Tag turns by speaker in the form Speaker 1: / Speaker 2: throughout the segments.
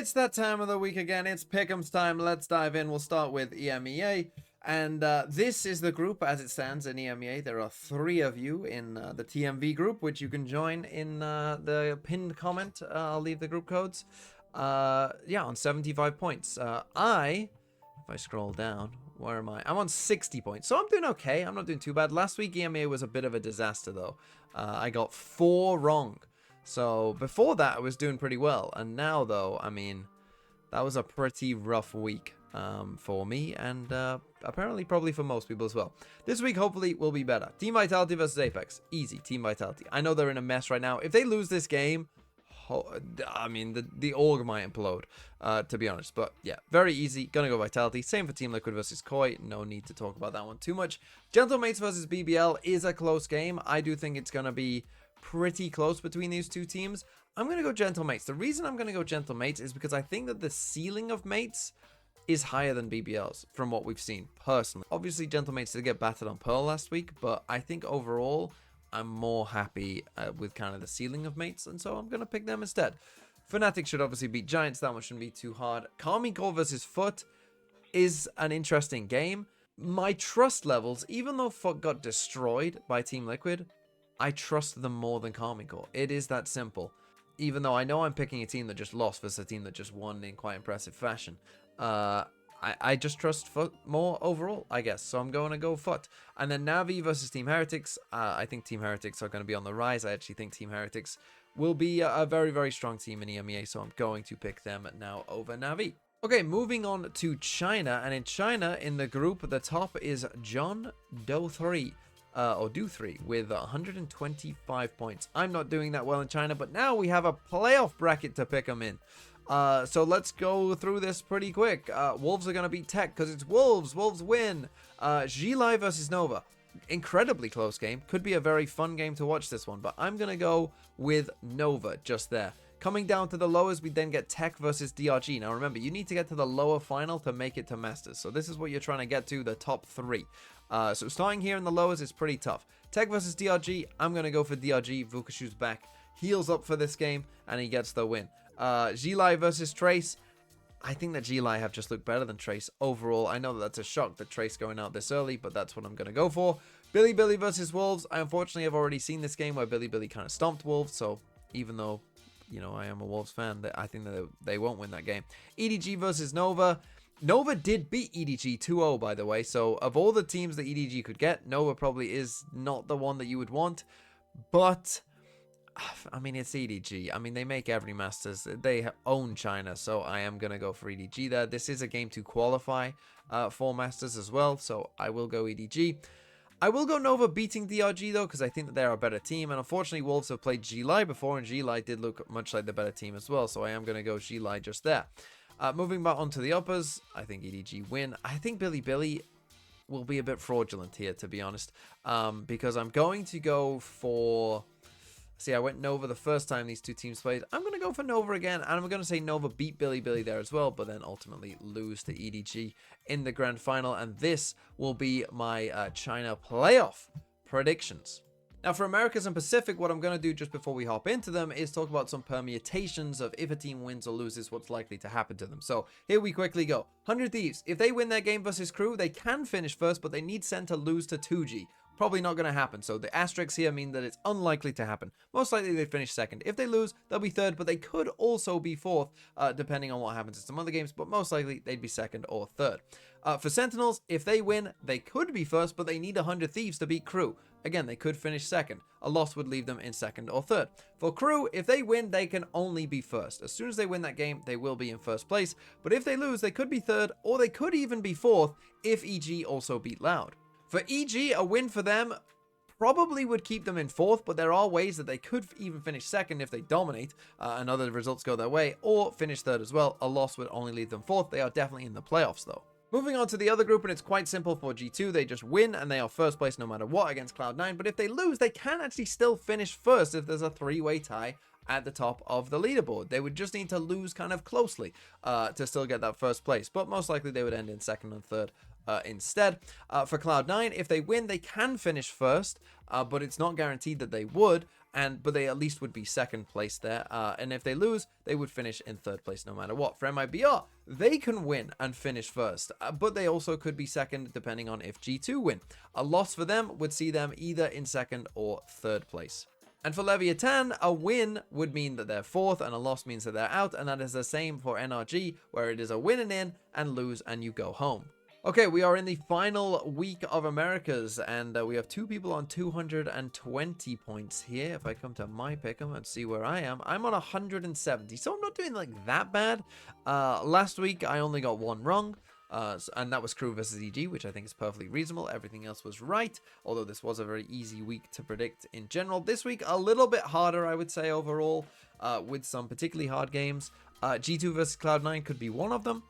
Speaker 1: It's that time of the week again. It's Pickems time. Let's dive in. We'll start with EMEA. And this is the group as it stands in EMEA. There are 3 of you in the TMV group, which you can join in the pinned comment. I'll leave the group codes. Yeah, on 75 points. If I scroll down, where am I? I'm on 60 points. So I'm doing okay. I'm not doing too bad. Last week, EMEA was a bit of a disaster, though. I got 4 wrong. So before that, I was doing pretty well. And now, though, I mean, that was a pretty rough week for me. And apparently probably for most people as well. This week, hopefully, will be better. Team Vitality versus Apex. Easy. Team Vitality. I know they're in a mess right now. If they lose this game, I mean, the org might implode, to be honest. But yeah, very easy. Gonna go Vitality. Same for Team Liquid versus Koi. No need to talk about that one too much. Gentlemates versus BBL is a close game. I do think it's gonna be pretty close between these two teams. I'm gonna go Gentlemates. The reason I'm gonna go Gentlemates is because I think that the ceiling of mates is higher than BBL's from what we've seen personally. Obviously, Gentlemates did get battered on Pearl last week, but I think overall I'm more happy with kind of the ceiling of mates, and so I'm going to pick them instead. Fnatic should obviously beat Giants. That one shouldn't be too hard. Karmine Core versus Foot is an interesting game. My trust levels, even though Foot got destroyed by Team Liquid, I trust them more than Karmine Core. It is that simple. Even though I know I'm picking a team that just lost versus a team that just won in quite impressive fashion. I just trust Foot more overall, I guess. So I'm going to go Foot. And then Navi versus Team Heretics. I think Team Heretics are going to be on the rise. I actually think Team Heretics will be a very, very strong team in EMEA. So I'm going to pick them now over Navi. Okay, moving on to China. And in China, in the group, the top is John Doe 3. Or Do 3 with 125 points. I'm not doing that well in China, but now we have a playoff bracket to pick them in. So let's go through this pretty quick. Wolves are going to beat Tech because it's Wolves. Wolves win. Gili versus Nova. Incredibly close game. Could be a very fun game to watch this one, but I'm going to go with Nova just there. Coming down to the lowers, we then get Tech versus DRG. Now remember, you need to get to the lower final to make it to Masters. So this is what you're trying to get to, the top 3. So starting here in the lowers is pretty tough. Tech versus DRG, I'm going to go for DRG. Vukashu's back. Heals up for this game, and he gets the win. Gili versus Trace. I think that Gili have just looked better than Trace overall. I know that that's a shock that Trace going out this early, but that's what I'm going to go for. Billy versus Wolves. I unfortunately have already seen this game where Billy kind of stomped Wolves, so even though, you know, I am a Wolves fan, I think that they won't win that game. EDG versus Nova. Nova did beat EDG 2-0, by the way, so of all the teams that EDG could get, Nova probably is not the one that you would want, but I mean, it's EDG. I mean, they make every Masters. They own China, so I am going to go for EDG there. This is a game to qualify for Masters as well, so I will go EDG. I will go Nova beating DRG, though, because I think that they're a better team, and unfortunately, Wolves have played Gili before, and Gili did look much like the better team as well, so I am going to go Gili just there. Moving back onto the uppers, I think EDG win. I think Billy will be a bit fraudulent here, to be honest, because I'm going to go for... See, I went Nova the first time these two teams played. I'm going to go for Nova again, and I'm going to say Nova beat Billy there as well, but then ultimately lose to EDG in the grand final, and this will be my China playoff predictions. Now, for Americas and Pacific, what I'm going to do just before we hop into them is talk about some permutations of if a team wins or loses, what's likely to happen to them. So here we quickly go. 100 Thieves. If they win their game versus Crew, they can finish first, but they need Sen to lose to 2G. Probably not going to happen. So the asterisks here mean that it's unlikely to happen. Most likely they finish second. If they lose, they'll be third, but they could also be fourth, depending on what happens in some other games, but most likely they'd be second or third. For Sentinels, if they win, they could be first, but they need 100 Thieves to beat Crew. Again, they could finish second. A loss would leave them in second or third. For Crew, if they win, they can only be first. As soon as they win that game, they will be in first place. But if they lose, they could be third, or they could even be fourth if EG also beat Loud. For EG, a win for them probably would keep them in fourth, but there are ways that they could even finish second if they dominate and other results go their way, or finish third as well. A loss would only leave them fourth. They are definitely in the playoffs, though. Moving on to the other group, and it's quite simple for G2. They just win, and they are first place no matter what against Cloud9. But if they lose, they can actually still finish first if there's a 3-way tie at the top of the leaderboard. They would just need to lose kind of closely to still get that first place. But most likely they would end in second and third instead. For Cloud9, if they win, they can finish first, but it's not guaranteed that they would. but they at least would be second place there. And if they lose, they would finish in third place no matter what. For MIBR, they can win and finish first, but they also could be second depending on if G2 win. A loss for them would see them either in second or third place. And for Leviathan, a win would mean that they're fourth, and a loss means that they're out, and that is the same for NRG, where it is a win and in, and lose and you go home. Okay, we are in the final week of Americas, and we have 2 people on 220 points here. If I come to my pick'em and see where I am, I'm on 170, so I'm not doing like that bad. Last week, I only got 1 wrong. And that was Crew versus EG, which I think is perfectly reasonable. Everything else was right, although this was a very easy week to predict in general. This week, a little bit harder, I would say, overall, with some particularly hard games. G2 versus Cloud9 could be one of them,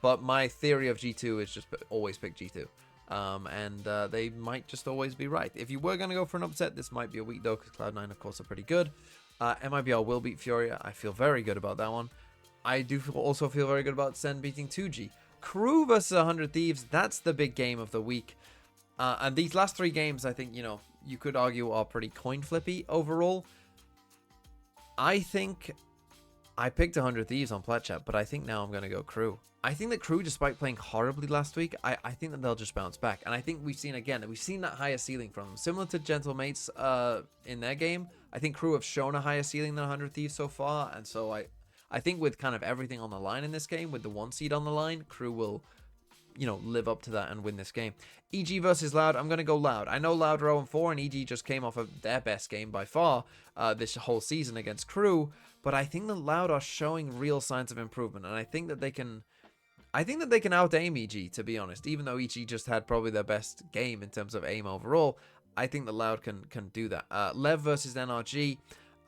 Speaker 1: but my theory of G2 is just always pick G2. And they might just always be right. If you were going to go for an upset, this might be a week, though, because Cloud9, of course, are pretty good. MIBR will beat Furia. I feel very good about that one. I do also feel very good about Sen beating 2G. Crew versus 100 Thieves, that's the big game of the week. And these last 3 games, I think, you could argue are pretty coin flippy overall. I think I picked 100 Thieves on Plat Chat, but I think now I'm going to go Crew. I think that Crew, despite playing horribly last week, I think that they'll just bounce back. And I think we've seen that higher ceiling from them. Similar to Gentlemates in their game, I think Crew have shown a higher ceiling than 100 Thieves so far. And so I think with kind of everything on the line in this game, with the 1 seed on the line, Crew will, live up to that and win this game. EG versus Loud, I'm going to go Loud. I know Loud are 0-4, and EG just came off of their best game by far this whole season against Crew, but I think that Loud are showing real signs of improvement, and I think that they can out-aim EG, to be honest. Even though EG just had probably their best game in terms of aim overall, I think that Loud can do that. Lev versus NRG,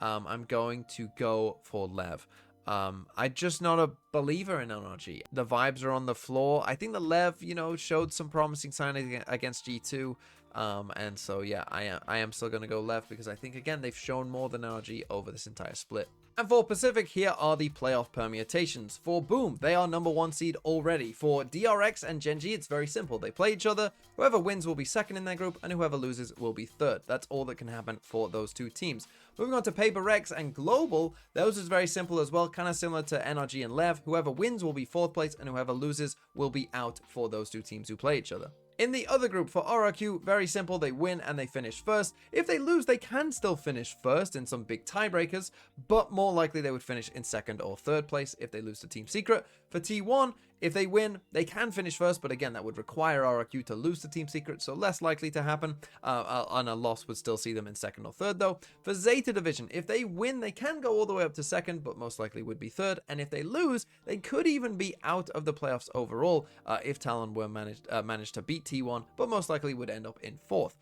Speaker 1: I'm going to go for Lev. I'm just not a believer in NRG. The vibes are on the floor. I think the Lev, showed some promising signs against G2. And so, yeah, I am still going to go Lev because I think, again, they've shown more than NRG over this entire split. And for Pacific, here are the playoff permutations. For Boom, they are number 1 seed already. For DRX and Gen G, it's very simple. They play each other. Whoever wins will be second in their group, and whoever loses will be third. That's all that can happen for those 2 teams. Moving on to Paper Rex and Global, those is very simple as well, kind of similar to NRG and Lev. Whoever wins will be 4th place, and whoever loses will be out for those 2 teams who play each other. In the other group, for RRQ, very simple, they win and they finish first. If they lose, they can still finish first in some big tiebreakers, but more likely they would finish in 2nd or 3rd place if they lose to Team Secret. For T1, if they win, they can finish first, but again, that would require RRQ to lose to Team Secret, so less likely to happen, and a loss would still see them in 2nd or 3rd, though. For Zeta Division, if they win, they can go all the way up to 2nd, but most likely would be 3rd, and if they lose, they could even be out of the playoffs overall if Talon were managed to beat T1, but most likely would end up in 4th.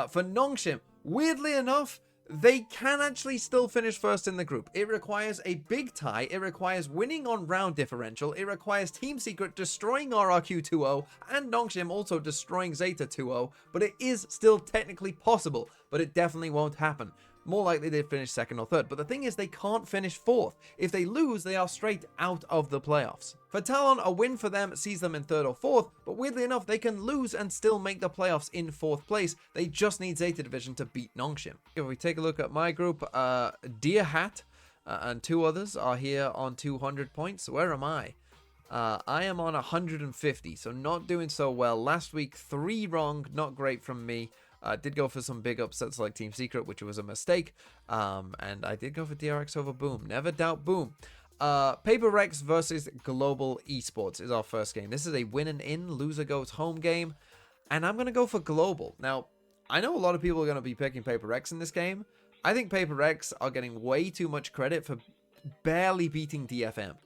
Speaker 1: For Nongshim, weirdly enough, they can actually still finish first in the group. It requires a big tie. It requires winning on round differential. It requires Team Secret destroying RRQ 2-0 and Nongshim also destroying Zeta 2-0. But it is still technically possible, but it definitely won't happen. More likely they'd finish 2nd or 3rd. But the thing is, they can't finish 4th. If they lose, they are straight out of the playoffs. For Talon, a win for them sees them in 3rd or 4th, but weirdly enough, they can lose and still make the playoffs in 4th place. They just need Zeta Division to beat Nongshim. If we take a look at my group, Deer Hat and 2 others are here on 200 points. Where am I? I am on 150, so not doing so well. Last week, 3 wrong, not great from me. Did go for some big upsets like Team Secret, which was a mistake. And I did go for DRX over Boom. Never doubt Boom. Paper Rex versus Global Esports is our first game. This is a win and in, loser goes home game. And I'm going to go for Global. Now, I know a lot of people are going to be picking Paper Rex in this game. I think Paper Rex are getting way too much credit for barely beating DFM.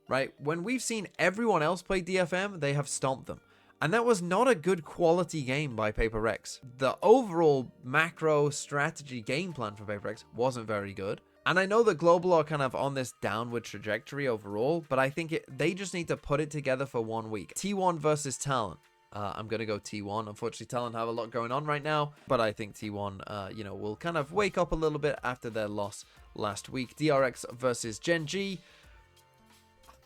Speaker 1: Right? When we've seen everyone else play DFM, they have stomped them. And that was not a good quality game by Paper Rex. The overall macro strategy game plan for Paper Rex wasn't very good. And I know that Global are kind of on this downward trajectory overall, but I think they just need to put it together for 1 week. T1 versus Talon. I'm going to go T1. Unfortunately, Talon have a lot going on right now, but I think T1, will kind of wake up a little bit after their loss last week. DRX versus Gen G.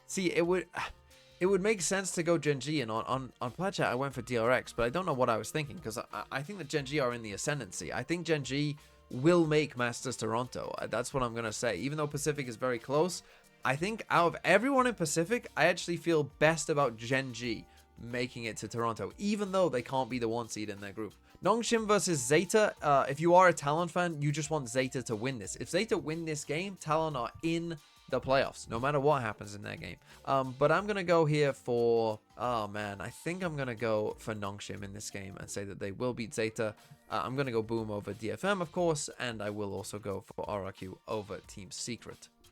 Speaker 1: See, it would make sense to go Gen G, and on Plat Chat I went for DRX, but I don't know what I was thinking, because I think that Gen G are in the ascendancy. I think Gen G will make Masters Toronto. That's what I'm going to say. Even though Pacific is very close, I think out of everyone in Pacific, I actually feel best about Gen G making it to Toronto, even though they can't be the 1 seed in their group. Nongshim versus Zeta. If you are a Talon fan, you just want Zeta to win this. If Zeta win this game, Talon are in the playoffs, no matter what happens in that game. But I'm going to go here for... Oh, man. I think I'm going to go for Nongshim in this game and say that they will beat Zeta. I'm going to go Boom over DFM, of course, and I will also go for RRQ over Team Secret.